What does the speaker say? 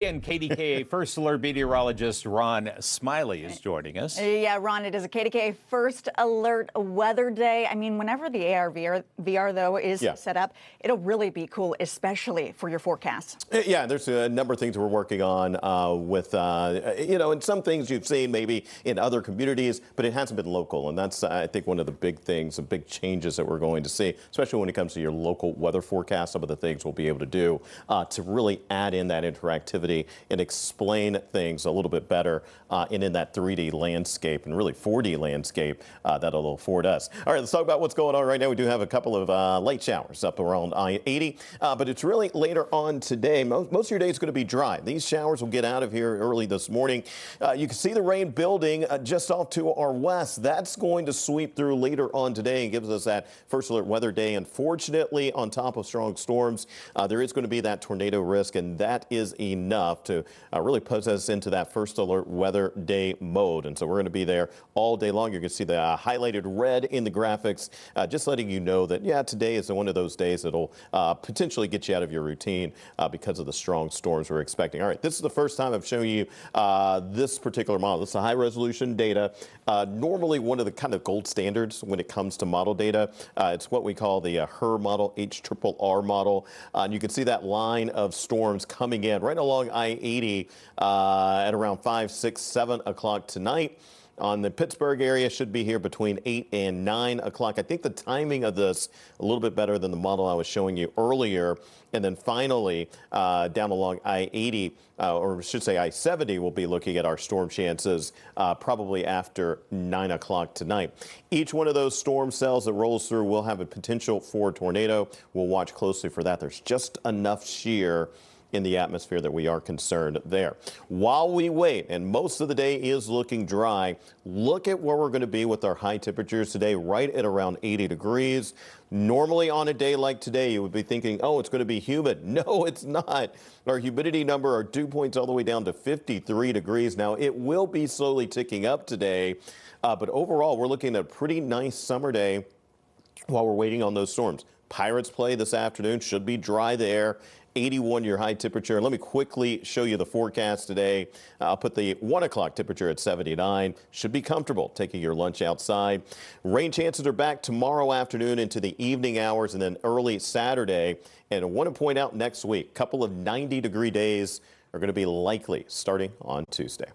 And KDKA First Alert meteorologist Ron Smiley is joining us. Yeah, Ron, it is a KDKA First Alert weather day. I mean, whenever the AR/VR though is set up, it'll really be cool, especially for your forecasts. Yeah, there's a number of things we're working on with, and some things you've seen maybe in other communities, but it hasn't been local. And that's, I think, one of the big things, the big changes that we're going to see, especially when it comes to your local weather forecast. Some of the things we'll be able to do to really add in that interactivity and explain things a little bit better and in that 3D landscape and really 4D landscape that'll afford us. All right, let's talk about what's going on right now. We do have a couple of late showers up around I-80, but it's really later on today. Most of your day is going to be dry. These showers will get out of here early this morning. You can see the rain building just off to our west. That's going to sweep through later on today and gives us that first alert weather day. Unfortunately, on top of strong storms, there is going to be that tornado risk, and that is enough to really put us into that first alert weather day mode. And so we're going to be there all day long. You can see the highlighted red in the graphics, just letting you know that, yeah, today is one of those days that'll potentially get you out of your routine because of the strong storms we're expecting. All right, this is the first time I've shown you this particular model. This is high resolution data. Normally one of the kind of gold standards when it comes to model data. It's what we call the HRR model, HRRR model. And you can see that line of storms coming in right along I-80 at around 5, 6, 7 o'clock tonight. On the Pittsburgh area, should be here between 8 and 9 o'clock. I think the timing of this a little bit better than the model I was showing you earlier. And then finally, down along I-80, or I should say I-70, we'll be looking at our storm chances probably after 9 o'clock tonight. Each one of those storm cells that rolls through will have a potential for a tornado. We'll watch closely for that. There's just enough shear in the atmosphere that we are concerned there. While we wait, and most of the day is looking dry, look at where we're going to be with our high temperatures today, right at around 80 degrees. Normally on a day like today, you would be thinking, oh, it's going to be humid. No, it's not. Our humidity number, our dew points all the way down to 53 degrees. Now, it will be slowly ticking up today, but overall, we're looking at a pretty nice summer day while we're waiting on those storms. Pirates play this afternoon, should be dry there. 81 your high temperature. Let me quickly show you the forecast today. I'll put the 1 o'clock temperature at 79. Should be comfortable taking your lunch outside. Rain chances are back tomorrow afternoon into the evening hours and then early Saturday. And I want to point out next week, a couple of 90-degree days are going to be likely starting on Tuesday.